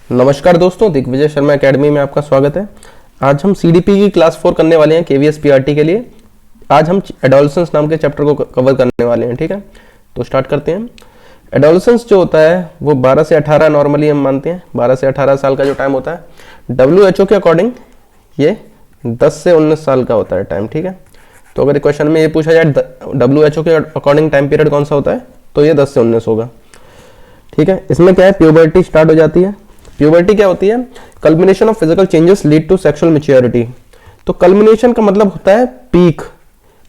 नमस्कार दोस्तों, दिग्विजय शर्मा एकेडमी में आपका स्वागत है। आज हम सीडीपी की क्लास 4 करने वाले हैं केवीएस पीआरटी के लिए। आज हम एडोलसेंस नाम के चैप्टर को कवर करने वाले हैं। ठीक है, तो स्टार्ट करते हैं। एडोलसेंस जो होता है वो 12 से 18 नॉर्मली हम मानते हैं, 12 से 18 साल का जो टाइम होता है। WHO के अकॉर्डिंग ये 10 से 19 साल का होता है टाइम। ठीक है, तो अगर क्वेश्चन में ये पूछा जाए WHO के अकॉर्डिंग टाइम पीरियड कौन सा होता है, तो ये 10 से 19 होगा। ठीक है, इसमें क्या है, प्यूबर्टी स्टार्ट हो जाती है। प्यूबर्टी क्या होती है? Culmination of physical changes lead to sexual maturity. तो कल्मिनेशन का मतलब होता है पीक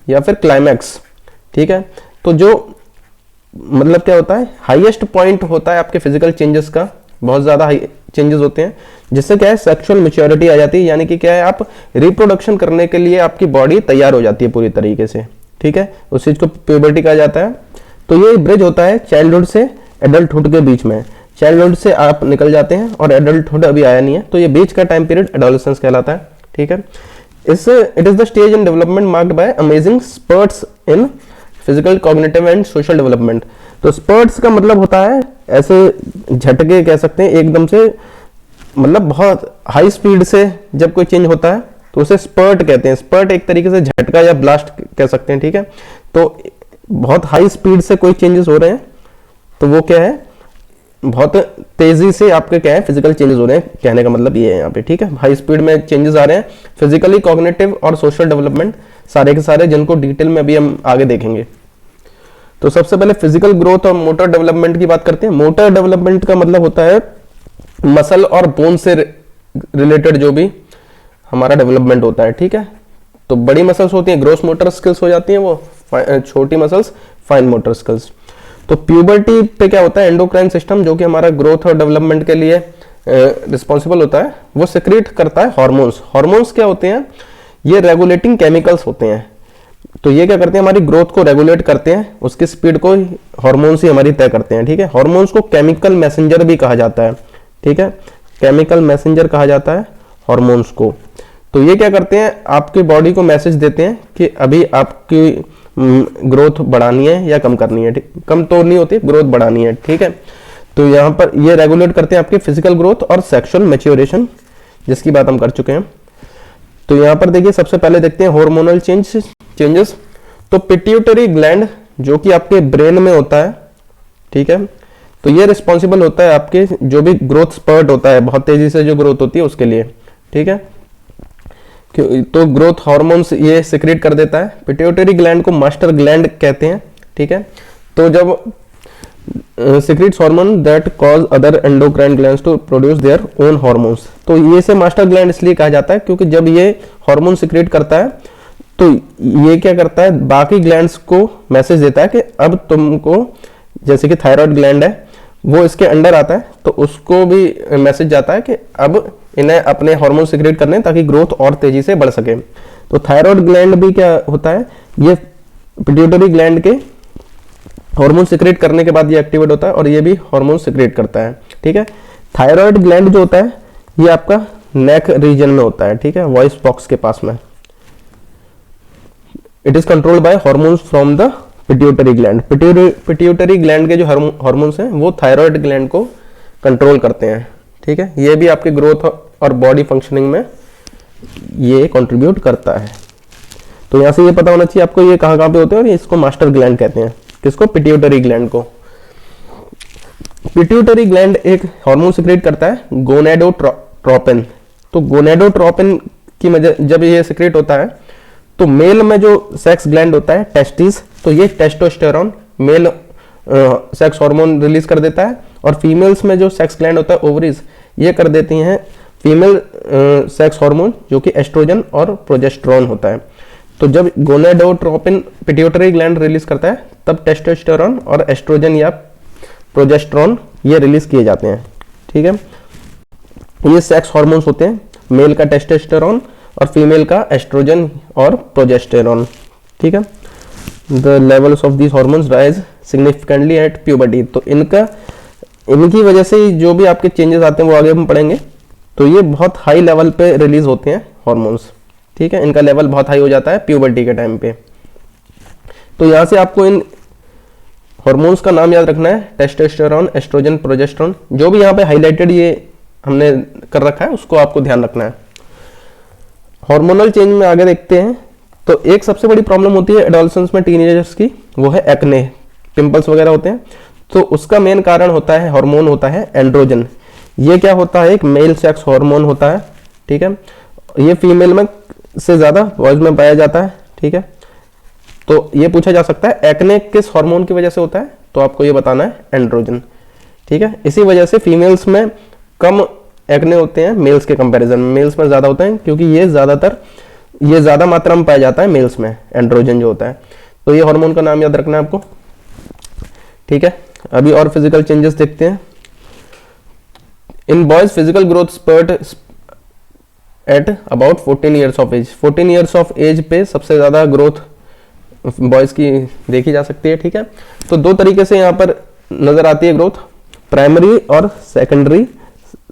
या फिर क्लाइमैक्स। ठीक है, तो जो मतलब क्या होता है, हाईएस्ट पॉइंट होता है आपके फिजिकल चेंजेस का, बहुत ज्यादा हाई चेंजेस होते हैं, जिससे क्या है सेक्सुअल मैच्योरिटी आ जाती है। यानी कि क्या है, आप रिप्रोडक्शन करने के लिए आपकी बॉडी तैयार हो जाती है पूरी तरीके से। ठीक है, उस चीज को प्यूबर्टी कहा जाता है। तो ये ब्रिज होता है चाइल्डहुड से एडल्टहुड के बीच में। चाइल्डहुड से आप निकल जाते हैं और एडल्टहुड अभी आया नहीं है, तो ये बीच का टाइम पीरियड एडोलेसेंस कहलाता है। ठीक है, it is the stage in development marked by amazing sprouts in physical, cognitive and social development. तो स्पर्ट्स का मतलब होता है ऐसे झटके कह सकते हैं, एकदम से मतलब बहुत हाई स्पीड से जब कोई चेंज होता है तो उसे स्पर्ट कहते हैं। स्पर्ट एक तरीके से झटका या ब्लास्ट कह सकते हैं। ठीक है, तो बहुत हाई स्पीड से कोई चेंजेस हो रहे हैं तो वो क्या है, बहुत तेजी से आपके क्या है फिजिकल चेंजेस हो रहे हैं, कहने का मतलब ये है यहाँ पे। ठीक है, हाई स्पीड में चेंजेस आ रहे हैं, फिजिकली, कॉग्निटिव और सोशल डेवलपमेंट सारे के सारे, जिनको डिटेल में अभी हम आगे देखेंगे। तो सबसे पहले फिजिकल ग्रोथ और मोटर डेवलपमेंट की बात करते हैं। मोटर डेवलपमेंट का मतलब होता है मसल और बोन से रिलेटेड जो भी हमारा डेवलपमेंट होता है। ठीक है, तो बड़ी मसल्स होती हैं ग्रोस मोटर स्किल्स हो जाती हैं, वो छोटी मसल्स फाइन मोटर स्किल्स। तो प्यूबर्टी पे क्या होता है, एंडोक्राइन सिस्टम जो कि हमारा ग्रोथ और डेवलपमेंट के लिए रिस्पॉन्सिबल होता है, वो सिक्रीट करता है हॉर्मोन्स। हॉर्मोन्स क्या होते हैं, ये रेगुलेटिंग केमिकल्स होते हैं। तो ये क्या करते हैं, हमारी ग्रोथ को रेगुलेट करते हैं, उसकी स्पीड को हॉर्मोन्स ही हमारी तय करते हैं। ठीक है, हॉर्मोन्स को केमिकल मैसेंजर भी कहा जाता है। ठीक है, केमिकल मैसेंजर कहा जाता है हॉर्मोन्स को। तो ये क्या करते हैं, आपकी बॉडी को मैसेज देते हैं कि अभी आपकी ग्रोथ बढ़ानी है या कम करनी है। कम तो नहीं होती, ग्रोथ बढ़ानी है। ठीक है, तो यहाँ पर ये रेगुलेट करते हैं आपके फिजिकल ग्रोथ और सेक्सुअल मैच्योरेशन, जिसकी बात हम कर चुके हैं। तो यहाँ पर देखिए, सबसे पहले देखते हैं हार्मोनल चेंजेस। तो पिट्यूटरी ग्लैंड जो कि आपके ब्रेन में होता है, ठीक है, तो ये रिस्पॉन्सिबल होता है आपके जो भी ग्रोथ स्पर्ट होता है, बहुत तेजी से जो ग्रोथ होती है उसके लिए। ठीक है, तो ग्रोथ हार्मोन्स ये सिक्रेट कर देता है। पिट्यूटरी ग्लैंड को मास्टर ग्लैंड कहते हैं। ठीक है, तो जब secretes hormone that cause other endocrine glands to produce their own hormones. तो ये से मास्टर ग्लैंड इसलिए कहा जाता है क्योंकि जब ये हार्मोन सिक्रेट करता है तो ये क्या करता है, बाकी ग्लैंड्स को मैसेज देता है कि अब तुमको, जैसे कि थायराइड ग्लैंड है वो इसके अंडर आता है, तो उसको भी मैसेज जाता है कि अब इन्हें अपने हार्मोन सिक्रेट करने ताकि ग्रोथ और तेजी से बढ़ सके। तो थायराइड ग्लैंड भी क्या होता है, ये पिट्यूटरी ग्लैंड के हार्मोन सिक्रेट करने के बाद ये एक्टिवेट होता है और ये भी हार्मोन सिक्रेट करता है। ठीक है, थायराइड ग्लैंड जो होता है ये आपका नेक रीजन में होता है। ठीक है, वॉइस बॉक्स के पास में। It is controlled by hormones from the pituitary gland. Pituitary gland के जो हार्मोन्स हैं वो थायराइड ग्लैंड को कंट्रोल करते हैं। ठीक है, ये भी आपके ग्रोथ और बॉडी फंक्शनिंग में ये कंट्रीब्यूट करता है। तो यहां से ये पता होना चाहिए आपको ये कहां कहां पे होते हैं, और इसको मास्टर ग्लैंड कहते हैं। किसको? पिट्यूटरी ग्लैंड को। पिट्यूटरी ग्लैंड एक हार्मोन सिक्रेट करता है गोनेडोट्रोपिन। तो गोनेडोट्रोपिन की जब ये सिक्रेट होता है तो मेल में जो सेक्स ग्लैंड होता है टेस्टिस, तो ये testosterone male sex hormone release कर देता है, और फीमेल्स में जो सेक्स ग्लैंड होता है ओवरीज, ये कर देती हैं फीमेल सेक्स हार्मोन जो कि एस्ट्रोजन और प्रोजेस्टेरोन होता है। तो जब गोनेडोट्रोपिन पिट्यूटरी ग्लैंड रिलीज करता है तब टेस्टोस्टेरोन और एस्ट्रोजन या प्रोजेस्टेरोन ये रिलीज किए जाते हैं। ठीक है, ये सेक्स हार्मोन्स होते हैं, मेल का टेस्टोस्टेरोन और फीमेल का एस्ट्रोजन और प्रोजेस्टेरोन। ठीक है, the levels of these hormones rise significantly at puberty. तो इनकी वजह से जो भी आपके चेंजेस आते हैं वो आगे हम पढ़ेंगे। तो ये बहुत हाई लेवल पे रिलीज होते हैं हार्मोन्स। ठीक है, इनका लेवल बहुत हाई हो जाता है प्यूबर्टी के टाइम पे। तो यहां से आपको इन हार्मोन्स का नाम याद रखना है, टेस्टोस्टेरोन, एस्ट्रोजन, प्रोजेस्टेरोन। जो भी यहाँ पे हाईलाइटेड ये हमने कर रखा है उसको आपको ध्यान रखना है। हार्मोनल चेंज में आगे देखते हैं तो एक सबसे बड़ी प्रॉब्लम होती है एडोलसेंस में टीनेजर्स की, वो है एक्ने, पिंपल्स वगैरह होते हैं। तो उसका मेन कारण होता है हार्मोन होता है एंड्रोजन। ये क्या होता है, एक मेल सेक्स हार्मोन होता है, ठीक है। ये फीमेल में से ज्यादा बॉयज में पाया जाता है, ठीक है। तो ये पूछा जा सकता है एक्ने किस हार्मोन की वजह से होता है, तो आपको ये बताना है एंड्रोजन, ठीक है। इसी वजह से फीमेल्स में कम एक्ने होते हैं मेल्स के कंपैरिजन में, मेल्स में ज्यादा होते हैं क्योंकि ये ज्यादा मात्रा में पाया जाता है मेल्स में, एंड्रोजन जो होता है। तो ये हार्मोन का नाम याद रखना है आपको, ठीक है। अभी और फिजिकल चेंजेस देखते हैं। In boys physical growth spurt at about 14 years of age. 14 years of age पे सबसे ज्यादा ग्रोथ बॉयज की देखी जा सकती है, ठीक है। तो दो तरीके से यहाँ पर नजर आती है ग्रोथ, प्राइमरी और सेकेंडरी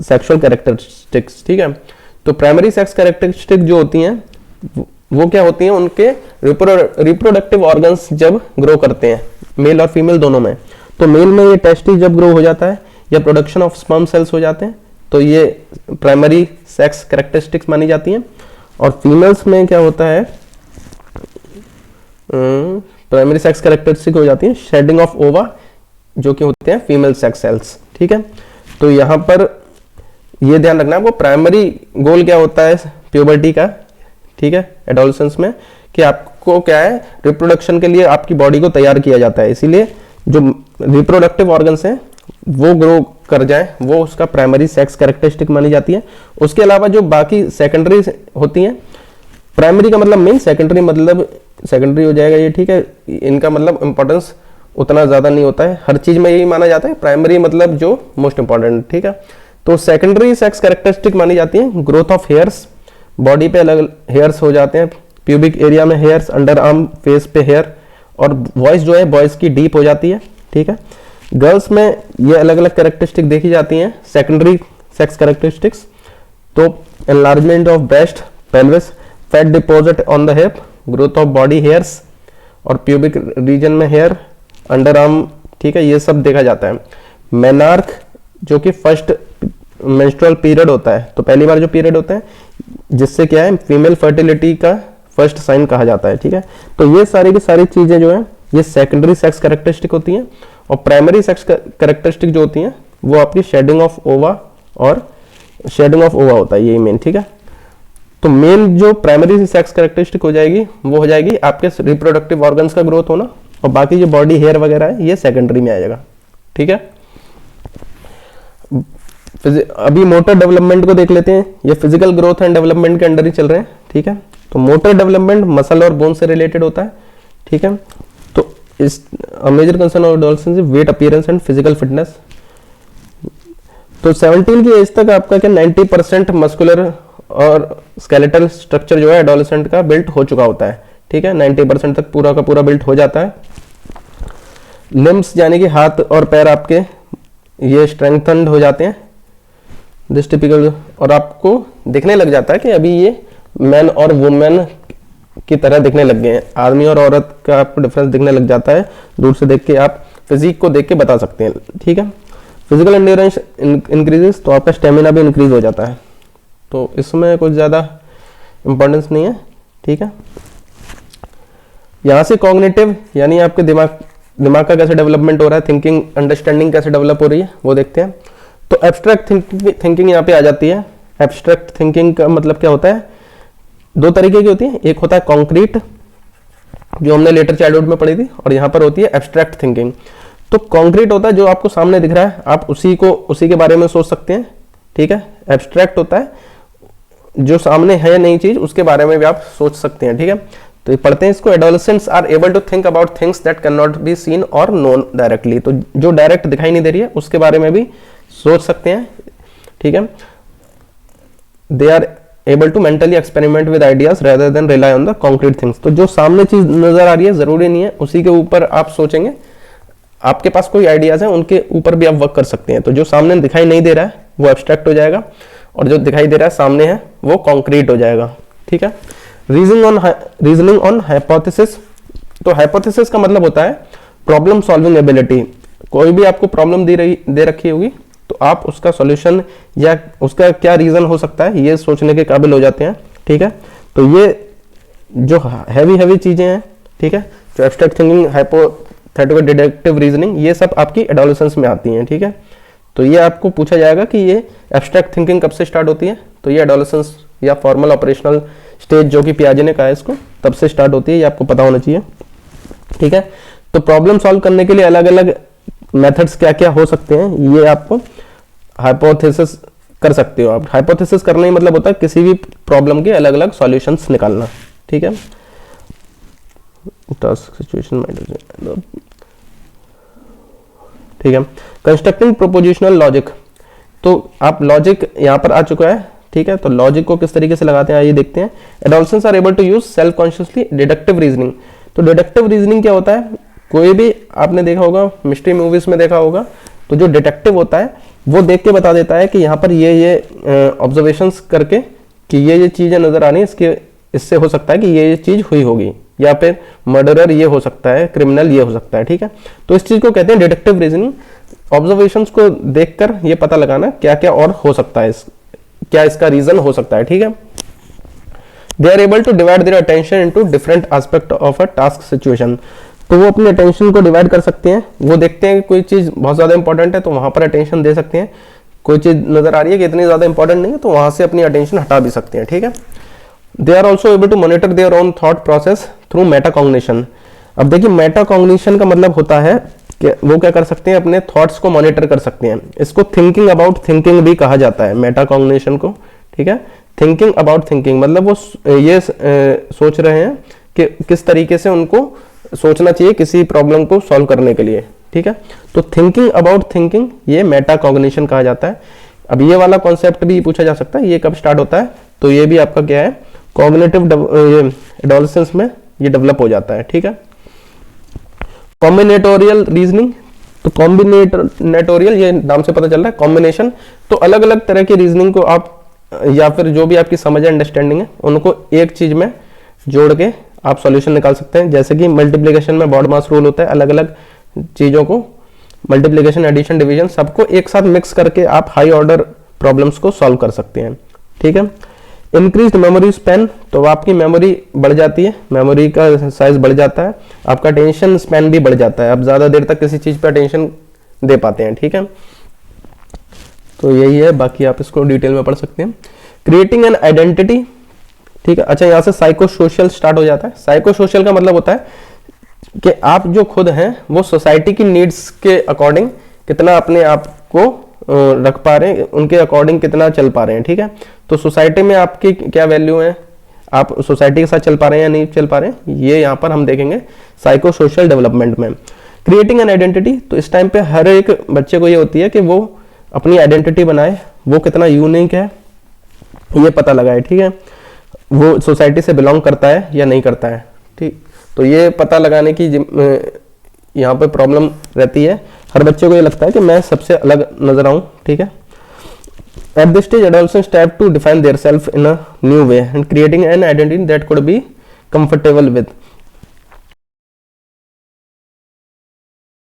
सेक्सुअल कैरेक्टरिस्टिक्स, ठीक है। तो प्राइमरी सेक्स कैरेक्टरिस्टिक जो होती हैं वो क्या होती हैं, उनके रिप्रोडक्टिव ऑर्गन्स जब ग्रो करते हैं मेल और फीमेल दोनों में। तो मेल में ये टेस्टिस जब ग्रो हो जाता है या प्रोडक्शन ऑफ स्पर्म सेल्स हो जाते हैं तो ये प्राइमरी सेक्स कैरेक्टरिस्टिक्स मानी जाती हैं। और फीमेल्स में क्या होता है, प्राइमरी सेक्स कैरेक्टरिस्टिक हो जाती है शेडिंग ऑफ ओवा जो कि होते हैं फीमेल सेक्स सेल्स, ठीक है। तो यहाँ पर ये ध्यान रखना है आपको, प्राइमरी गोल क्या होता है प्यूबर्टी का, ठीक है, एडोलसेंस में, कि आपको क्या है रिप्रोडक्शन के लिए आपकी बॉडी को तैयार किया जाता है। इसीलिए जो रिप्रोडक्टिव ऑर्गन्स हैं वो ग्रो कर जाए वो उसका प्राइमरी सेक्स कैरेक्टरिस्टिक मानी जाती है। उसके अलावा जो बाकी सेकेंडरी होती हैं, प्राइमरी का मतलब मेन, सेकेंडरी मतलब सेकेंडरी हो जाएगा ये, ठीक है। इनका मतलब इंपॉर्टेंस उतना ज्यादा नहीं होता है, हर चीज में यही माना जाता है, प्राइमरी मतलब जो मोस्ट इंपॉर्टेंट, ठीक है। तो सेकेंडरी सेक्स कैरेक्टरिस्टिक मानी जाती है ग्रोथ ऑफ हेयर्स, बॉडी पे अलग हेयर्स हो जाते हैं, प्यूबिक एरिया में हेयर्स, अंडर आर्म फेस पे हेयर, और वॉइस जो है बॉयज की डीप हो जाती है, ठीक है। गर्ल्स में ये अलग अलग कैरेक्टरिस्टिक देखी जाती हैं सेकेंडरी सेक्स कैरेक्टरिस्टिक्स। तो enlargement of breast, pelvis, fat deposit on the hip, growth of body hairs और प्यूबिक रीजन में हेयर, अंडर आर्म, ठीक है, ये सब देखा जाता है। मेनार्क जो कि फर्स्ट मेंस्ट्रुअल पीरियड होता है, तो पहली बार जो पीरियड होता है जिससे क्या है फीमेल फर्टिलिटी का फर्स्ट साइन कहा जाता है, ठीक है। तो ये सारी की सारी चीजें जो है ये सेकेंडरी सेक्स कैरेक्टरिस्टिक होती हैं। और प्राइमरी सेक्स कैरेक्टरिस्टिक जो होती हैं वो आपकी शेडिंग ऑफ ओवा और शेडिंग ऑफ ओवा होता है, यही मेन, ठीक है। तो मेन जो प्राइमरी सेक्स कैरेक्टरिस्टिक हो जाएगी वो हो जाएगी आपके रिप्रोडक्टिव ऑर्गन्स का ग्रोथ होना, और बाकी जो बॉडी हेयर वगैरह है ये सेकेंडरी में आ जाएगा, ठीक है। अभी मोटर डेवलपमेंट को देख लेते हैं, ये फिजिकल ग्रोथ एंड डेवलपमेंट के अंडर ही चल रहे हैं, ठीक है। तो मोटर डेवलपमेंट मसल और बोन से रिलेटेड होता है, ठीक है। तो इस major concern of adolescence weight, appearance and physical fitness. तो 17 की एज तक आपका क्या 90% मस्कुलर और स्केलेटल स्ट्रक्चर जो है एडोलसेंट का बिल्ट हो चुका होता है, ठीक है। 90% तक पूरा का पूरा बिल्ट हो जाता है। लिम्स यानी कि हाथ और पैर आपके ये स्ट्रेंथन्ड हो जाते हैं, दिस टिपिकल, और आपको दिखने लग जाता है कि अभी ये मैन और वुमेन की तरह दिखने लग गए हैं। आदमी और औरत का आपको डिफरेंस दिखने लग जाता है, दूर से देख के आप फिजिक को देख के बता सकते हैं, ठीक है। फिजिकल एंड्योरेंस इंक्रीजेस, तो आपका स्टेमिना भी इंक्रीज हो जाता है। तो इसमें कुछ ज़्यादा इंपॉर्टेंस नहीं है, ठीक है। यहाँ से कॉग्निटिव यानी आपके दिमाग का कैसे डेवलपमेंट हो रहा है, थिंकिंग अंडरस्टैंडिंग कैसे डेवलप हो रही है वो देखते हैं। तो एब्स्ट्रैक्ट थिंकिंग यहाँ पे आ जाती है। एब्स्ट्रैक्ट थिंकिंग का मतलब क्या होता है, दो तरीके की होती है, एक होता है कॉन्क्रीट जो हमने लेटर चाइल्डहुड में पढ़ी थी, और यहाँ पर होती है एब्स्ट्रैक्ट थिंकिंग। तो कॉन्क्रीट होता है जो आपको सामने दिख रहा है, आप उसी के बारे में सोच सकते हैं, ठीक है। एब्स्ट्रैक्ट होता है जो सामने है नई चीज उसके बारे में भी आप सोच सकते हैं, ठीक है। तो पढ़ते हैं इसको। Adolescents are able to think about things that can not be seen or known directly. तो जो डायरेक्ट दिखाई नहीं दे रही है उसके बारे में भी सोच सकते हैं, ठीक है। They are able to mentally experiment with ideas rather than rely on the concrete things. तो जो सामने चीज नजर आ रही है जरूरी नहीं है उसी के ऊपर आप सोचेंगे, आपके पास कोई आइडियाज है उनके ऊपर भी आप वर्क कर सकते हैं। तो जो सामने दिखाई नहीं दे रहा है वो एब्स्ट्रैक्ट हो जाएगा, और जो दिखाई दे रहा है सामने है वो कॉन्क्रीट हो जाएगा, ठीक है। Reasoning on hypothesis. तो हाइपोथेसिस का मतलब होता है प्रॉब्लम सॉल्विंग एबिलिटी। कोई भी आपको प्रॉब्लम दे रखी होगी तो आप उसका सॉल्यूशन या उसका क्या रीज़न हो सकता है ये सोचने के काबिल हो जाते हैं। ठीक है, तो ये जो हैवी चीज़ें हैं, ठीक है, जो abstract thinking, hypothetical deductive reasoning, ये सब आपकी एडोलेसेंस में आती हैं। ठीक है, तो ये आपको पूछा जाएगा कि ये एब्स्ट्रैक्ट थिंकिंग कब से स्टार्ट होती है, तो ये एडोलेसेंस या फॉर्मल ऑपरेशनल स्टेज जो कि पियाजे ने कहा है इसको, तब से स्टार्ट होती है, ये आपको पता होना चाहिए। ठीक है, तो प्रॉब्लम सॉल्व करने के लिए अलग अलग मेथड्स क्या क्या हो सकते हैं ये आपको हाइपोथेसिस कर सकते हो आप। हाइपोथेसिस करने का मतलब होता है किसी भी प्रॉब्लम के अलग अलग सॉल्यूशंस निकालना। ठीक है, टास्क सिचुएशन, ठीक है। कंस्ट्रक्टिंग प्रोपोजिशनल लॉजिक, तो आप लॉजिक यहाँ पर आ चुका है। ठीक है, तो लॉजिक को किस तरीके से लगाते हैं आइए देखते हैं। Adolescence are able to use self consciously deductive reasoning. तो डिडक्टिव रीजनिंग क्या होता है, कोई भी आपने देखा होगा, मिस्ट्री मूवीज में देखा होगा, तो जो डिटेक्टिव होता है वो देख के बता देता है कि यहाँ पर ये ऑब्जर्वेशंस करके कि ये चीजें नजर आ रही है, इसके इससे हो सकता है कि ये चीज हुई होगी, या फिर मर्डरर ये हो सकता है, क्रिमिनल ये हो सकता है। ठीक है, तो इस चीज को कहते हैं डिटेक्टिव रीजनिंग। ऑब्जर्वेशंस को देखकर ये पता लगाना क्या क्या और हो सकता है, क्या इसका रीजन हो सकता है। ठीक है, they are able to divide their attention into different aspect of a task situation. तो वो अपने अटेंशन को डिवाइड कर सकते हैं, वो देखते हैं कि कोई चीज बहुत ज्यादा इंपॉर्टेंट है तो वहां पर अटेंशन दे सकते हैं, कोई चीज नजर आ रही है कि इतनी ज्यादा इंपॉर्टेंट नहीं है तो वहां से अपनी अटेंशन हटा भी सकते हैं। ठीक है, they are also able to monitor their own thought process through metacognition. अब देखिए मेटाकॉग्निशन का मतलब होता है कि वो क्या कर सकते हैं, अपने थॉट्स को मॉनिटर कर सकते हैं। इसको थिंकिंग अबाउट थिंकिंग भी कहा जाता है, मेटाकॉग्निशन को। ठीक है, थिंकिंग अबाउट थिंकिंग मतलब वो ये सोच रहे हैं कि किस तरीके से उनको सोचना चाहिए किसी प्रॉब्लम को सॉल्व करने के लिए। ठीक है, तो थिंकिंग अबाउट थिंकिंग ये मेटाकॉग्निशन कहा जाता है। अब ये वाला कॉन्सेप्ट भी पूछा जा सकता है, ये कब स्टार्ट होता है, तो ये भी आपका क्या है, कॉग्निटिव एडोलेसेंस में ये डेवलप हो जाता है। ठीक है, कॉम्बिनेटोरियल रीजनिंग, तो कॉम्बिनेटोरियल ये नाम से पता चल रहा है कॉम्बिनेशन, तो अलग अलग तरह की रीजनिंग को आप या फिर जो भी आपकी समझ अंडरस्टैंडिंग है उनको एक चीज में जोड़ के आप सॉल्यूशन निकाल सकते हैं। जैसे कि मल्टीप्लिकेशन में बॉड-मास रूल होता है, अलग अलग चीजों को मल्टीप्लिकेशन, एडिशन, डिवीजन सबको एक साथ मिक्स करके आप हाई ऑर्डर प्रॉब्लम्स को सॉल्व कर सकते हैं। ठीक है, इंक्रीज्ड मेमोरी स्पैन, तो आपकी मेमोरी बढ़ जाती है, मेमोरी का साइज बढ़ जाता है, आपका अटेंशन स्पैन भी बढ़ जाता है, आप ज्यादा देर तक किसी चीज पर अटेंशन दे पाते हैं। ठीक है, तो यही है, बाकी आप इसको डिटेल में पढ़ सकते हैं। क्रिएटिंग एन आइडेंटिटी, ठीक है। अच्छा, यहाँ से साइको सोशल स्टार्ट हो जाता है। साइको सोशल का मतलब होता है कि आप जो खुद हैं वो सोसाइटी की नीड्स के अकॉर्डिंग कितना अपने आप को रख पा रहे हैं, उनके अकॉर्डिंग कितना चल पा रहे हैं। ठीक है, तो सोसाइटी में आपकी क्या वैल्यू है, आप सोसाइटी के साथ चल पा रहे हैं या नहीं चल पा रहे हैं, ये यहाँ पर हम देखेंगे साइको सोशल डेवलपमेंट में। क्रिएटिंग एन आइडेंटिटी, तो इस टाइम पे हर एक बच्चे को ये होती है कि वो अपनी आइडेंटिटी बनाए, वो कितना यूनिक है ये पता लगाए। ठीक है, वो सोसाइटी से बिलोंग करता है या नहीं करता है। ठीक, तो ये पता लगाने की यहाँ पे प्रॉब्लम रहती है, हर बच्चे को ये लगता है कि मैं सबसे अलग नजर आऊं। ठीक है, at this stage adolescents step to define their self in a new way and creating an identity that could be comfortable with.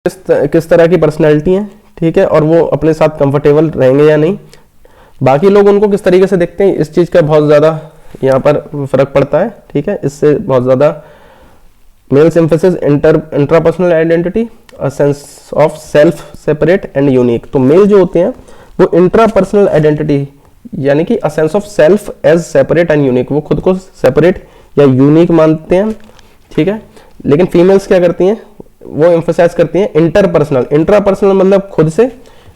किस तरह की पर्सनैलिटी है, ठीक है, और वो अपने साथ कंफर्टेबल रहेंगे या नहीं, बाकी लोग उनको किस तरीके से देखते हैं, इस चीज का बहुत ज्यादा यहाँ पर फर्क पड़ता है। ठीक है, इससे बहुत ज्यादा males emphasis intrapersonal identity, a sense of self separate and unique. तो मेल जो होते हैं वो इंट्रापर्सनल आइडेंटिटी यानी कि a sense of self as separate and unique, वो खुद को सेपरेट या यूनिक मानते हैं। ठीक है, लेकिन फीमेल्स क्या करती हैं, वो एम्फसाइज करती हैं इंटरपर्सनल। इंट्रापर्सनल मतलब खुद से,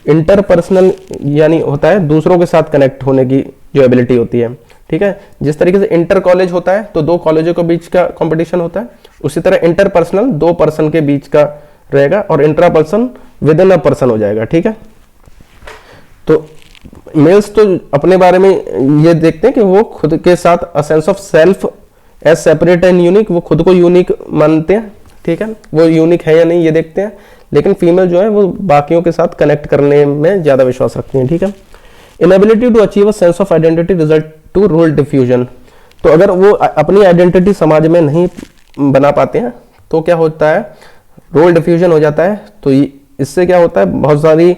इंटरपर्सनल यानी होता है दूसरों के साथ कनेक्ट होने की जो एबिलिटी होती है। ठीक है, जिस तरीके से इंटर कॉलेज होता है तो दो कॉलेजों के बीच का कंपटीशन होता है, उसी तरह इंटरपर्सनल दो पर्सन के बीच का रहेगा और intra person with in a person हो जाएगा। ठीक है, तो मेल्स तो अपने बारे में ये देखते हैं कि वो खुद के साथ a sense of self as separate and unique, वो खुद को यूनिक मानते हैं। ठीक है, वो यूनिक है या नहीं ये देखते हैं, लेकिन फीमेल जो है वो बाकियों के साथ कनेक्ट करने में ज्यादा विश्वास रखती हैं। ठीक है, inability to achieve a sense of identity result to role diffusion, तो अगर वो अपनी आइडेंटिटी समाज में नहीं बना पाते हैं तो क्या होता है, रोल डिफ्यूजन हो जाता है। तो इससे क्या होता है, बहुत सारी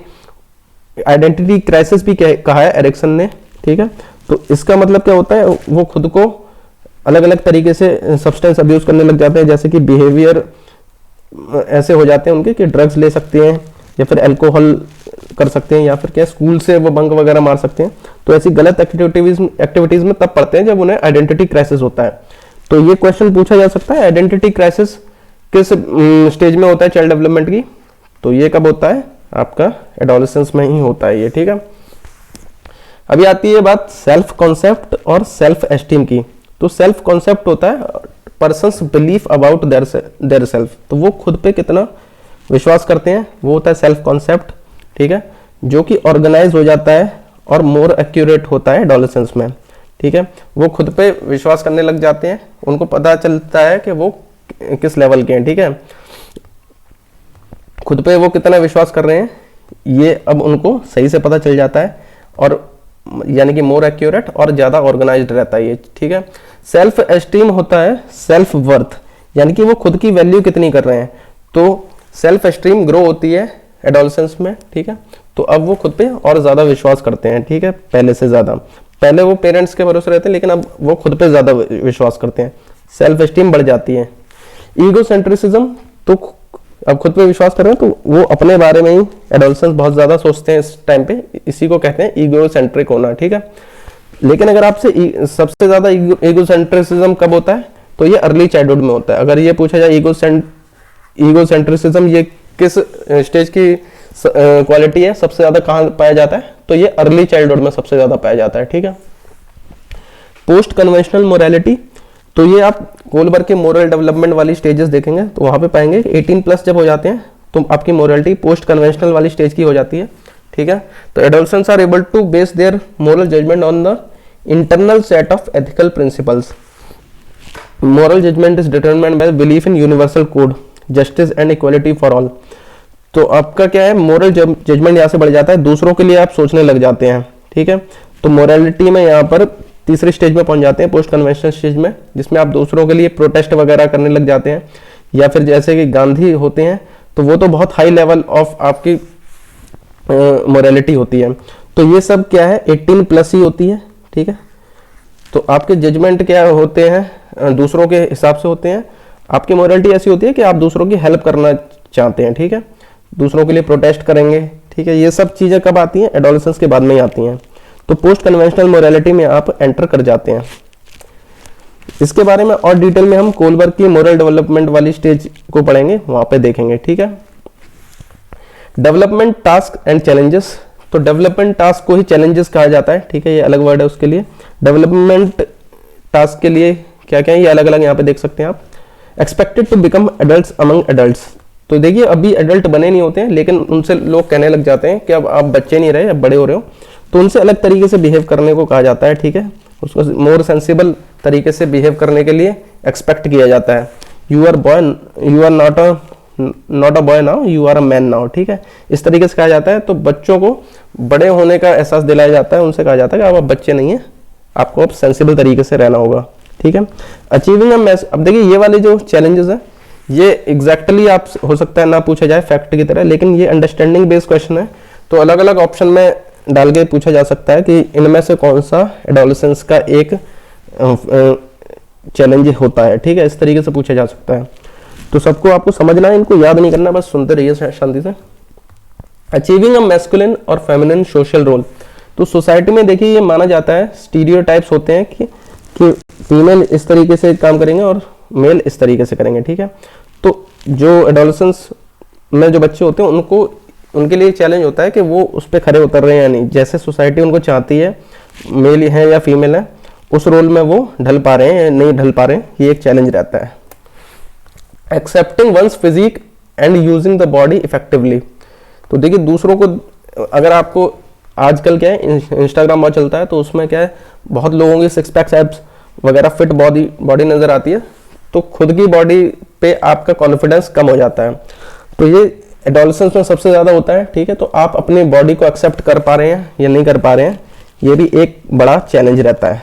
आइडेंटिटी क्राइसिस भी कहा है एरिक्सन ने, ठीक है। तो इसका मतलब क्या होता है, वो खुद को अलग अलग तरीके से सब्सटेंस अब्यूज करने लग जाते हैं, जैसे कि बिहेवियर ऐसे हो जाते हैं उनके कि ड्रग्स ले सकते हैं या फिर अल्कोहल कर सकते हैं या फिर क्या स्कूल से वो बंक वगैरह मार सकते हैं। तो ऐसी गलत एक्टिविटीज में तब पड़ते हैं जब उन्हें आइडेंटिटी क्राइसिस होता है। तो ये क्वेश्चन पूछा जा सकता है, आइडेंटिटी क्राइसिस किस स्टेज में होता है चाइल्ड डेवलपमेंट की? तो ये कब होता है? आपका एडोलेसेंस में ही होता है ये, ठीक है। अभी आती है बात सेल्फ कॉन्सेप्ट और सेल्फ एस्टीम की। तो सेल्फ कॉन्सेप्ट होता है persons belief about their self, तो वो खुद पे कितना विश्वास करते हैं, वो होता है सेल्फ कॉन्सेप्ट, ठीक है, जो कि ऑर्गेनाइज हो जाता है और मोर एक्यूरेट होता है एडोलेसेंस में, ठीक है। वो खुद पे विश्वास करने लग जाते हैं, उनको पता चलता है कि वो किस लेवल के हैं, ठीक है। खुद पे वो कितना विश्वास कर रहे हैं ये अब उनको सही से पता चल जाता है, और यानी कि मोर एक्यूरेट और ज़्यादा ऑर्गेनाइज्ड रहता है ये, ठीक है। सेल्फ एस्टीम होता है सेल्फ वर्थ, यानी कि वो खुद की वैल्यू कितनी कर रहे हैं। तो सेल्फ एस्टीम ग्रो होती है एडोलेसेंस में, ठीक है। तो अब वो खुद पे और ज़्यादा विश्वास करते हैं, ठीक है, पहले से ज़्यादा। पहले वो पेरेंट्स के भरोसे रहते हैं, लेकिन अब वो खुद पे ज़्यादा विश्वास करते हैं, सेल्फ एस्टीम बढ़ जाती है। ईगो सेंट्रिसिज्म, तो अब खुद पे विश्वास कर रहे हैं तो वो अपने बारे में ही एडोलेसेंस बहुत ज़्यादा सोचते हैं इस टाइम पे, इसी को कहते हैं ईगो सेंट्रिक होना, ठीक है। लेकिन अगर आपसे सबसे ज़्यादा ईगो सेंट्रिसिज्म कब होता है, तो ये अर्ली चाइल्डहुड में होता है। अगर ये पूछा जाए ईगो सेंट्रिसिज्म ये किस स्टेज की क्वालिटी है, सबसे ज़्यादा कहाँ पाया जाता है, तो ये अर्ली चाइल्डहुड में सबसे ज़्यादा पाया जाता है, ठीक है। पोस्ट कन्वेंशनल मोरालिटी, तो ये आप कोलबर्ग के मोरल डेवलपमेंट वाली स्टेजेस देखेंगे तो वहाँ पे पाएंगे 18+ जब हो जाते हैं तो आपकी मोरालिटी पोस्ट कन्वेंशनल वाली स्टेज की हो जाती है, ठीक है। तो adolescents are able to base their moral judgement on the internal set of ethical principles. Moral judgement is determined by belief in universal code, justice and equality for all. तो आपका क्या है, मोरल जजमेंट यहाँ से बढ़ जाता है, दूसरों के लिए आप सोचने लग जाते हैं, ठीक है। तो मोरालिटी में यहाँ पर तीसरी स्टेज में पहुंच जाते हैं, पोस्ट कन्वेंशनल स्टेज में, जिसमें आप दूसरों के लिए प्रोटेस्ट वगैरह करने लग जाते हैं, या फिर जैसे कि गांधी होते हैं तो वो तो बहुत हाई लेवल ऑफ आपकी मोरालिटी होती है। तो ये सब क्या है 18+ ही होती है, ठीक है। तो आपके जजमेंट क्या होते हैं, दूसरों के हिसाब से होते हैं। आपकी मोरालिटी ऐसी होती है कि आप दूसरों की हेल्प करना चाहते हैं, ठीक है, दूसरों के लिए प्रोटेस्ट करेंगे, ठीक है। ये सब चीज़ें कब आती हैं, एडोलेसेंस के बाद में ही आती हैं। तो पोस्ट कन्वेंशनल मोरालिटी में आप एंटर कर जाते हैं। इसके बारे में और डिटेल में हम कोलबर्ग की मोरल डेवलपमेंट वाली स्टेज को पढ़ेंगे, वहां पे देखेंगे, ठीक है। डेवलपमेंट टास्क एंड चैलेंजेस, तो डेवलपमेंट टास्क को ही चैलेंजेस कहा जाता है, ठीक है, ये अलग वर्ड है उसके लिए। डेवलपमेंट टास्क के लिए क्या क्या है ये अलग अलग यहाँ पे देख सकते हैं आप। Expected to become adults among adults, तो देखिए अभी एडल्ट बने नहीं होते हैं, लेकिन उनसे लोग कहने लग जाते हैं कि अब आप बच्चे नहीं रहे, अब बड़े हो रहे हो, तो उनसे अलग तरीके से बिहेव करने को कहा जाता है, ठीक है। उसको मोर सेंसिबल तरीके से बिहेव करने के लिए एक्सपेक्ट किया जाता है। You are not a boy now, you are a man now, ठीक है, इस तरीके से कहा जाता है। तो बच्चों को बड़े होने का एहसास दिलाया जाता है, उनसे कहा जाता है कि आप बच्चे नहीं है, आपको अब सेंसिबल तरीके से रहना होगा, ठीक है। अचीविंग अब देखिए ये वाले जो चैलेंजेस है ये एग्जैक्टली आप हो सकता है ना पूछा जाए फैक्ट की तरह, लेकिन ये अंडरस्टैंडिंग बेस्ड क्वेश्चन है, तो अलग अलग ऑप्शन में डाल के पूछा जा सकता है कि इनमें से कौन सा एडोलेसेंस का एक चैलेंज होता है, ठीक है, इस तरीके से पूछा जा सकता है। तो सबको आपको समझना है, इनको याद नहीं करना, बस सुनते रहिए शांति से। अचीविंग अ मैस्कुलिन और फेमिनिन सोशल रोल, तो सोसाइटी में देखिए ये माना जाता है, स्टीरियोटाइप्स होते हैं कि फीमेल इस तरीके से काम करेंगे और मेल इस तरीके से करेंगे, ठीक है। तो जो एडोलेसेंस में जो बच्चे होते हैं उनके लिए चैलेंज होता है कि वो उस पर खड़े उतर रहे हैं या नहीं, जैसे सोसाइटी उनको चाहती है, मेल है या फीमेल है, उस रोल में वो ढल पा रहे हैं या नहीं ढल पा रहे हैं, ये एक चैलेंज रहता है। Accepting one's physique and using the body effectively, तो देखिए दूसरों को, अगर आपको आजकल क्या है इंस्टाग्राम बहुत चलता है, तो उसमें क्या है बहुत लोगों की सिक्स पैक्स एब्स वगैरह फिट बॉडी नजर आती है, तो खुद की बॉडी पे आपका कॉन्फिडेंस कम हो जाता है। तो ये एडोलेसेंस में सबसे ज्यादा होता है, ठीक है। तो आप अपनी बॉडी को एक्सेप्ट कर पा रहे हैं या नहीं कर पा रहे हैं, ये भी एक बड़ा चैलेंज रहता है,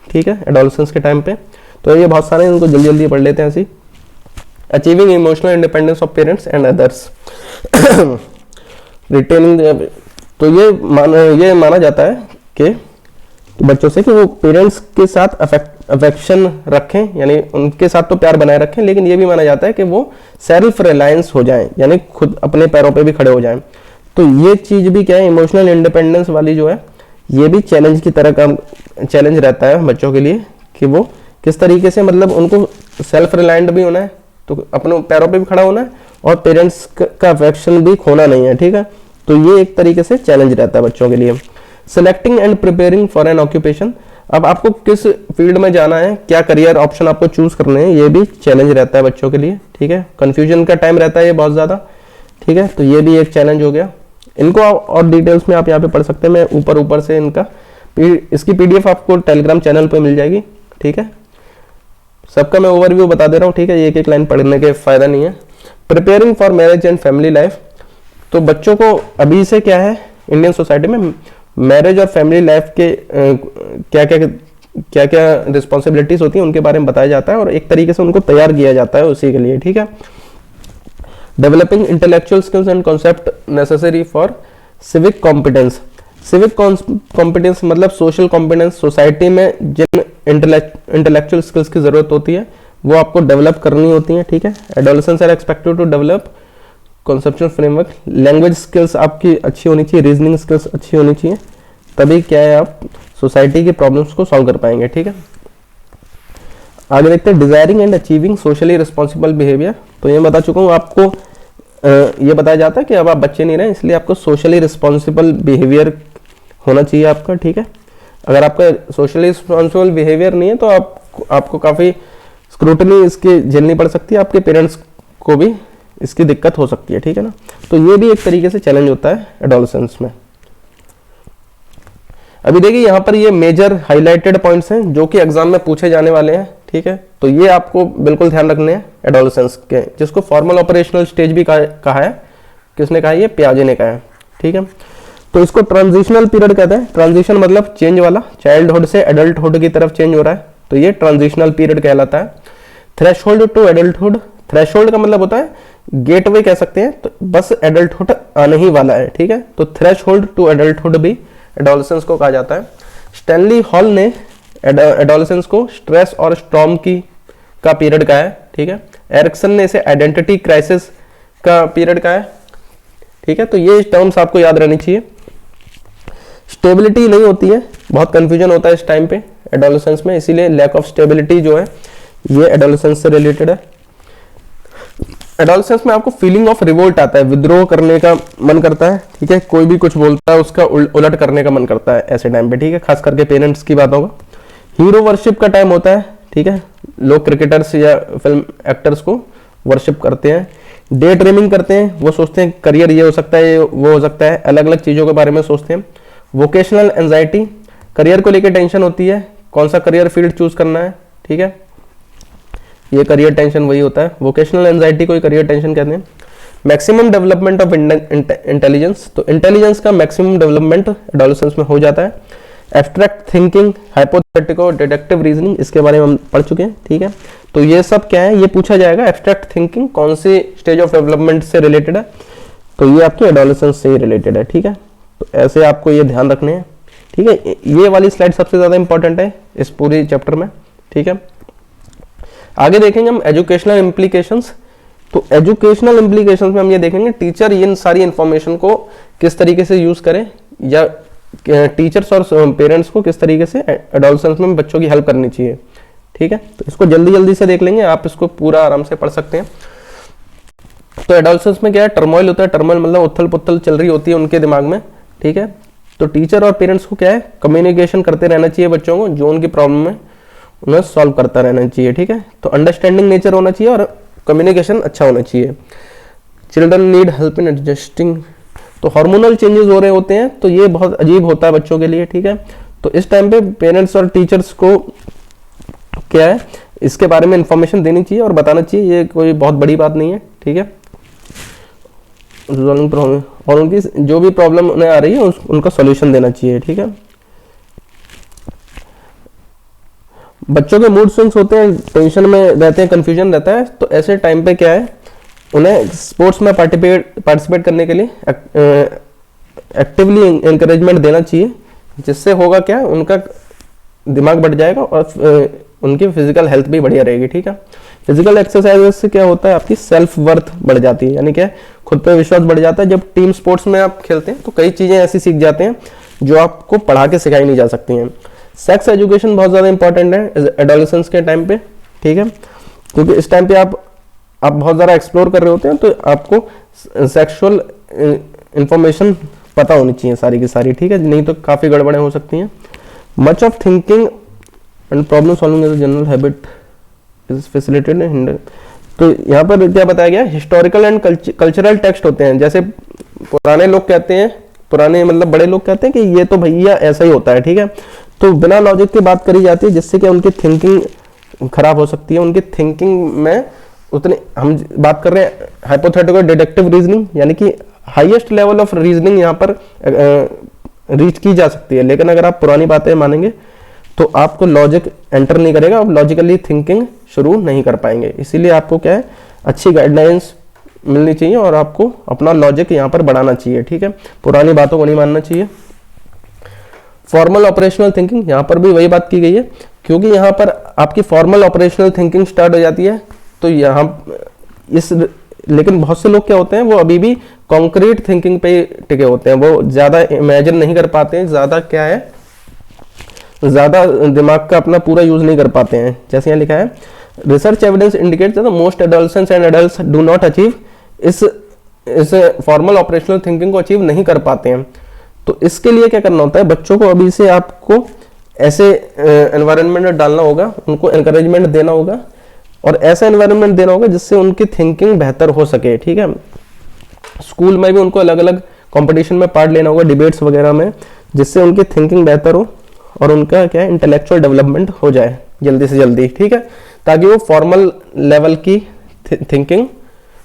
ठीक है, एडोलेसेंस के टाइम पे। तो ये बहुत सारे, इनको जल्दी जल्दी पढ़ लेते हैं ऐसी। Achieving emotional independence of parents and others, retaining तो ये माना जाता है कि बच्चों से कि वो पेरेंट्स के साथ अफेक्शन रखें, यानी उनके साथ तो प्यार बनाए रखें, लेकिन ये भी माना जाता है कि वो सेल्फ रिलायंस हो जाएं, यानी खुद अपने पैरों पे भी खड़े हो जाएं। तो ये चीज़ भी क्या है, इमोशनल इंडिपेंडेंस वाली जो है, ये भी चैलेंज की तरह का चैलेंज रहता है बच्चों के लिए कि वो किस तरीके से, मतलब उनको सेल्फ रिलायंट भी होना है, तो अपने पैरों पे भी खड़ा होना है, और पेरेंट्स का अफेक्शन भी खोना नहीं है, ठीक है। तो ये एक तरीके से चैलेंज रहता है बच्चों के लिए। Selecting and preparing for an occupation, अब आपको किस फील्ड में जाना है, क्या करियर ऑप्शन आपको चूज करने हैं, ये भी चैलेंज रहता है बच्चों के लिए, ठीक है। कंफ्यूजन का टाइम रहता है ये बहुत ज़्यादा, ठीक है। तो ये भी एक चैलेंज हो गया। इनको और डिटेल्स में आप यहाँ पे पढ़ सकते हैं, मैं ऊपर से इसकी PDF आपको टेलीग्राम चैनल पे मिल जाएगी, ठीक है। सबका मैं ओवरव्यू बता दे रहा हूँ, ठीक है, एक लाइन पढ़ने के फायदा नहीं है। Preparing for marriage and family life, तो बच्चों को अभी से क्या है, इंडियन सोसाइटी में मैरिज और फैमिली लाइफ के क्या क्या रिस्पॉन्सिबिलिटीज होती हैं उनके बारे में बताया जाता है, और एक तरीके से उनको तैयार किया जाता है उसी के लिए, ठीक है। Developing intellectual skills and concept necessary for civic competence, civic competence मतलब सोशल कॉम्पिटेंस, सोसाइटी में जिन इंटेलेक्चुअल स्किल्स की जरूरत होती है वो आपको डेवलप करनी होती है, ठीक है। Adolescents are expected to develop conceptual framework, language skills आपकी अच्छी होनी चाहिए, रीजनिंग स्किल्स अच्छी होनी चाहिए, तभी क्या है आप सोसाइटी की प्रॉब्लम्स को सॉल्व कर पाएंगे, ठीक है। आगे देखते हैं desiring and achieving socially responsible behaviour, तो ये बता चुका हूँ आपको, ये बताया जाता है कि अब आप बच्चे नहीं रहे, इसलिए आपको सोशली रिस्पॉन्सिबल बिहेवियर होना चाहिए आपका, ठीक है। अगर आपका सोशली रिस्पॉन्सिबल बिहेवियर नहीं है तो आपको काफ़ी स्क्रूटनी इसकी झेलनी पड़ सकती है, आपके पेरेंट्स को भी इसकी दिक्कत हो सकती है, ठीक है ना। तो ये भी एक तरीके से चैलेंज होता है एडोलेसेंस में। अभी देखिए यहाँ पर ये मेजर हाईलाइटेड पॉइंट्स हैं जो कि एग्जाम में पूछे जाने वाले हैं, ठीक है। तो ये आपको बिल्कुल ध्यान रखने हैं एडोलेसेंस के, जिसको फॉर्मल ऑपरेशनल स्टेज भी कहा है, किसने कहा है, ये पियाजे ने कहा है, ठीक है। तो इसको ट्रांजिशनल पीरियड कहते हैं, ट्रांजिशन मतलब चेंज वाला, चाइल्डहुड से एडल्टहुड की तरफ चेंज हो रहा है, तो ये ट्रांजिशनल पीरियड कहलाता है। थ्रेशहोल्ड टू एडल्टहुड, थ्रेशहोल्ड का मतलब होता है गेटवे कह सकते हैं, तो बस एडल्टहुड आने ही वाला है, ठीक है। तो थ्रेशहोल्ड टू एडल्टहुड भी एडोलेसेंस को कहा जाता है। स्टैनली हॉल ने एडोलेसेंस को स्ट्रेस और स्टॉर्म का पीरियड कहा है, ठीक है। एरिक्सन ने इसे आइडेंटिटी क्राइसिस का पीरियड कहा है, ठीक है। तो ये टर्म्स आपको याद रहनी चाहिए। स्टेबिलिटी नहीं होती है, बहुत कंफ्यूजन होता है इस टाइम पे एडोलेसेंस में, इसीलिए लैक ऑफ स्टेबिलिटी जो है ये एडोलेसेंस से रिलेटेड है। एडोलेसेंस में आपको फीलिंग ऑफ रिवोल्ट आता है, विद्रोह करने का मन करता है, ठीक है। कोई भी कुछ बोलता है उसका उलट करने का मन करता है ऐसे टाइम पे, ठीक है, खास करके पेरेंट्स की बातों का। हीरो वर्शिप का टाइम होता है, ठीक है, लोग क्रिकेटर्स या फिल्म एक्टर्स को वर्शिप करते हैं। डे ड्रीमिंग करते हैं, वो सोचते हैं करियर ये हो सकता है, वो हो सकता है, अलग अलग चीज़ों के बारे में सोचते हैं। वोकेशनल एंजाइटी, करियर को लेकर टेंशन होती है, कौन सा करियर फील्ड चूज करना है, ठीक है, ये करियर टेंशन वही होता है। वोकेशनल एंजाइटी को ही करियर टेंशन कहते हैं। मैक्सिमम डेवलपमेंट ऑफ इंटेलिजेंस, तो इंटेलिजेंस का मैक्सिमम डेवलपमेंट एडोलेसेंस में हो जाता है। Abstract thinking, hypothetical, deductive reasoning, इसके बारे में हम पढ़ चुके हैं, ठीक है। तो ये सब क्या है, ये पूछा जाएगा एब्स्ट्रैक्ट थिंकिंग कौन सी स्टेज ऑफ डेवलपमेंट से रिलेटेड है, तो ये आपकी एडोलेसेंस से ही रिलेटेड है, ठीक है। तो ऐसे आपको ये ध्यान रखने हैं, ठीक है। ये वाली स्लाइड सबसे ज्यादा इंपॉर्टेंट है इस पूरी चैप्टर में, ठीक है। आगे देखेंगे हम एजुकेशनल इम्प्लीकेशंस, तो एजुकेशनल इम्प्लीकेशंस में हम ये देखेंगे टीचर इन सारी इंफॉर्मेशन को किस तरीके से यूज करें, या टीचर्स और पेरेंट्स को किस तरीके से एडोलेसेंस में बच्चों की हेल्प करनी चाहिए, ठीक है। तो इसको जल्दी जल्दी से देख लेंगे, आप इसको पूरा आराम से पढ़ सकते हैं। तो एडोलेसेंस में क्या है, टर्मोइल होता है, टर्मोइल मतलब उथल पुथल चल रही होती है उनके दिमाग में, ठीक है। तो टीचर और पेरेंट्स को क्या है, कम्युनिकेशन करते रहना चाहिए बच्चों को, जो उनकी प्रॉब्लम है उन्हें सॉल्व करता रहना चाहिए, ठीक है। तो अंडरस्टैंडिंग नेचर होना चाहिए और कम्युनिकेशन अच्छा होना चाहिए। Children need help in adjusting, तो हार्मोनल चेंजेस हो रहे होते हैं, तो ये बहुत अजीब होता है बच्चों के लिए, ठीक है। तो इस टाइम पे पेरेंट्स और टीचर्स को क्या है, इसके बारे में इंफॉर्मेशन देनी चाहिए और बताना चाहिए, ये कोई बहुत बड़ी बात नहीं है, ठीक है। और उनकी जो भी प्रॉब्लम उन्हें आ रही है उनका सॉल्यूशन देना चाहिए, ठीक है। बच्चों के मूड स्विंग्स होते हैं, टेंशन में रहते हैं, कंफ्यूजन रहता है, तो ऐसे टाइम पे क्या है, उन्हें स्पोर्ट्स में पार्टिसिपेट करने के लिए एक्टिवली इंकरेजमेंट देना चाहिए, जिससे होगा क्या, उनका दिमाग बढ़ जाएगा और उनकी फिजिकल हेल्थ भी बढ़िया रहेगी। ठीक है, फिजिकल एक्सरसाइज से क्या होता है, आपकी सेल्फ वर्थ बढ़ जाती है, यानी क्या, खुद पे विश्वास बढ़ जाता है। जब टीम स्पोर्ट्स में आप खेलते हैं तो कई चीजें ऐसी सीख जाते हैं जो आपको पढ़ा के सिखाई नहीं जा सकती हैं। सेक्स एजुकेशन बहुत ज़्यादा इंपॉर्टेंट है एडोलेसेंस के टाइम पे। ठीक है, क्योंकि इस टाइम पे आप बहुत ज़्यादा एक्सप्लोर कर रहे होते हैं, तो आपको सेक्सुअल इंफॉर्मेशन पता होनी चाहिए सारी की सारी। ठीक है, नहीं तो काफ़ी गड़बड़ें हो सकती हैं। Much of thinking and problem solving as general habit is facilitated in. तो यहाँ पर क्या बताया गया, हिस्टोरिकल एंड कल्चरल टेक्स्ट होते हैं। जैसे पुराने लोग कहते हैं, पुराने मतलब बड़े लोग कहते हैं कि ये तो भैया ऐसा ही होता है। ठीक है, तो बिना लॉजिक की बात करी जाती है, जिससे कि उनकी थिंकिंग खराब हो सकती है। उनकी थिंकिंग में उतने, हम बात कर रहे हैं हाइपोथेटिकल डिडक्टिव रीजनिंग, यानी कि हाईएस्ट लेवल ऑफ रीजनिंग यहाँ पर रीच की जा सकती है। लेकिन अगर आप पुरानी बातें मानेंगे तो आपको लॉजिक एंटर नहीं करेगा, आप लॉजिकली थिंकिंग शुरू नहीं कर पाएंगे। इसीलिए आपको क्या है, अच्छी गाइडलाइंस मिलनी चाहिए और आपको अपना लॉजिक यहाँ पर बढ़ाना चाहिए। ठीक है, पुरानी बातों को नहीं मानना चाहिए। फॉर्मल ऑपरेशनल थिंकिंग, यहाँ पर भी वही बात की गई है, क्योंकि यहाँ पर आपकी फॉर्मल ऑपरेशनल थिंकिंग स्टार्ट हो जाती है। तो यहाँ इस, लेकिन बहुत से लोग क्या होते हैं, वो अभी भी कॉन्क्रीट थिंकिंग पे टिके होते हैं, वो ज़्यादा इमेजिन नहीं कर पाते हैं, ज़्यादा क्या है, ज़्यादा दिमाग का अपना पूरा यूज़ नहीं कर पाते हैं। जैसे यहाँ लिखा है, research evidence indicates that most adolescents and adults do not achieve इस फॉर्मल ऑपरेशनल थिंकिंग को अचीव नहीं कर पाते हैं। तो इसके लिए क्या करना होता है, बच्चों को अभी से आपको ऐसे एनवायरनमेंट में डालना होगा, उनको एनकरेजमेंट देना होगा और ऐसा एनवायरनमेंट देना होगा जिससे उनकी थिंकिंग बेहतर हो सके। ठीक है, स्कूल में भी उनको अलग अलग कंपटीशन में पार्ट लेना होगा, डिबेट्स वगैरह में, जिससे उनकी थिंकिंग बेहतर हो और उनका क्या है, इंटेलेक्चुअल डेवलपमेंट हो जाए जल्दी से जल्दी। ठीक है, ताकि वो फॉर्मल लेवल की थिंकिंग,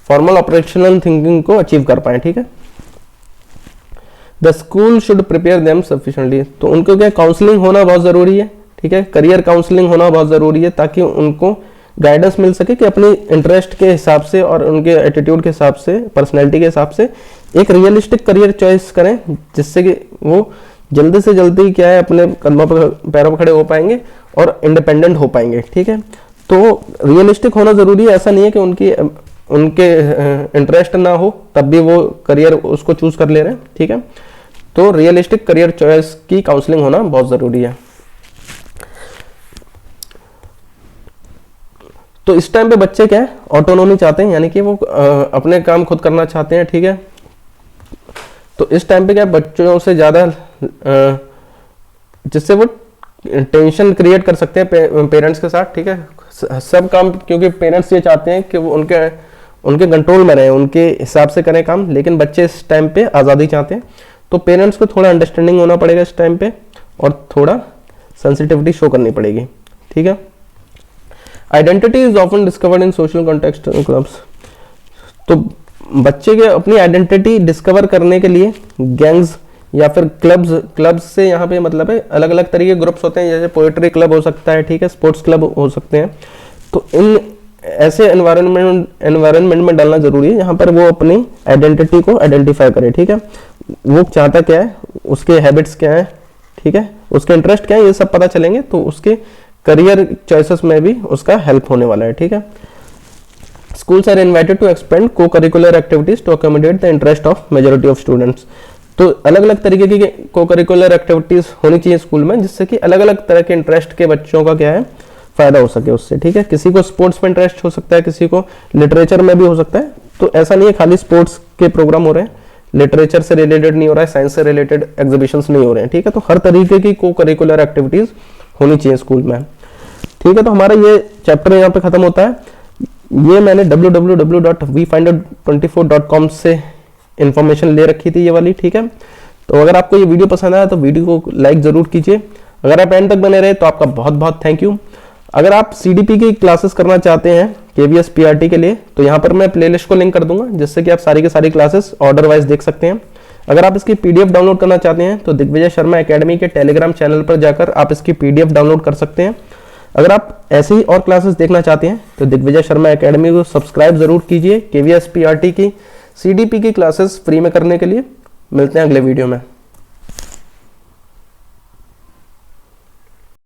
फॉर्मल ऑपरेशनल थिंकिंग को अचीव कर पाए। ठीक है, the school should prepare them sufficiently. तो उनको क्या, काउंसलिंग होना बहुत ज़रूरी है। ठीक है, करियर काउंसलिंग होना बहुत ज़रूरी है, ताकि उनको गाइडेंस मिल सके कि अपनी इंटरेस्ट के हिसाब से और उनके एटीट्यूड के हिसाब से, पर्सनैलिटी के हिसाब से एक रियलिस्टिक करियर चॉइस करें, जिससे कि वो जल्दी से जल्दी क्या है, अपने कदमों पर, पैरों पर खड़े हो पाएंगे और इंडिपेंडेंट हो पाएंगे। ठीक है, तो रियलिस्टिक होना ज़रूरी है। ऐसा नहीं है कि उनके इंटरेस्ट ना हो तब भी वो करियर उसको चूज कर ले रहे हैं। ठीक है, तो रियलिस्टिक करियर चॉइस की काउंसलिंग होना बहुत ज़रूरी है। तो इस टाइम पे बच्चे क्या है, ऑटोनोमी चाहते हैं, यानी कि वो अपने काम खुद करना चाहते हैं। ठीक है, तो इस टाइम पे क्या, बच्चों से ज़्यादा जिससे वो टेंशन क्रिएट कर सकते हैं पेरेंट्स के साथ। ठीक है, सब काम, क्योंकि पेरेंट्स ये चाहते हैं कि वो उनके कंट्रोल में रहे, उनके हिसाब से करें काम, लेकिन बच्चे इस टाइम पे आज़ादी चाहते हैं। तो पेरेंट्स को थोड़ा अंडरस्टैंडिंग होना पड़ेगा इस टाइम पे और थोड़ा सेंसिटिविटी शो करनी पड़ेगी। ठीक है, identity is often discovered in social context and clubs. तो बच्चे के अपनी आइडेंटिटी डिस्कवर करने के लिए गैंग्स या फिर क्लब्स से यहाँ पे मतलब है अलग अलग तरीके के ग्रुप्स होते हैं, जैसे पोएट्री क्लब हो सकता है। ठीक है, स्पोर्ट्स क्लब हो सकते हैं। तो इन ऐसे एनवायरनमेंट में डालना जरूरी है यहाँ पर वो अपनी आइडेंटिटी को आइडेंटिफाई करे। ठीक है, वो चाहता क्या है, उसके हैबिट्स क्या है, ठीक है, उसके इंटरेस्ट क्या है, ये सब पता चलेंगे तो उसके करियर चॉइसेस में भी उसका हेल्प होने वाला है। ठीक है, schools are invited to expand co-curricular activities to accommodate the interest of majority of students। तो अलग अलग तरीके की को-करिकुलर एक्टिविटीज होनी चाहिए स्कूल में, जिससे कि अलग अलग तरह के इंटरेस्ट के बच्चों का क्या है, फायदा हो सके उससे। ठीक है, किसी को स्पोर्ट्स में इंटरेस्ट हो सकता है, किसी को लिटरेचर में भी हो सकता है। तो ऐसा नहीं है खाली स्पोर्ट्स के प्रोग्राम हो रहे हैं, लिटरेचर से रिलेटेड नहीं हो रहा है, साइंस से रिलेटेड एग्जीबिशंस नहीं हो रहे हैं। ठीक है, तो हर तरीके की को-करिकुलर एक्टिविटीज होनी चाहिए स्कूल में। ठीक है, तो हमारा ये चैप्टर यहाँ पे खत्म होता है। ये मैंने www.vfinder24.com से इंफॉर्मेशन ले रखी थी ये वाली। ठीक है, तो अगर आपको ये वीडियो पसंद आया तो वीडियो को लाइक जरूर कीजिए। अगर आप एंड तक बने रहे तो आपका बहुत बहुत थैंक यू। अगर आप सीडीपी की क्लासेस करना चाहते हैं केवीएस पीआरटी के लिए, तो यहाँ पर मैं प्लेलिस्ट को लिंक कर दूंगा, जिससे कि आप सारी की सारी क्लासेस ऑर्डर वाइज देख सकते हैं। अगर आप इसकी पीडीएफ डाउनलोड करना चाहते हैं तो दिग्विजय शर्मा एकेडमी के टेलीग्राम चैनल पर जाकर आप इसकी पीडीएफ डाउनलोड कर सकते हैं। अगर आप ऐसे ही और क्लासेस देखना चाहते हैं तो दिग्विजय शर्मा एकेडमी को सब्सक्राइब जरूर कीजिए केवीएस पीआरटी की सीडीपी की क्लासेस फ्री में करने के लिए। मिलते हैं अगले वीडियो में।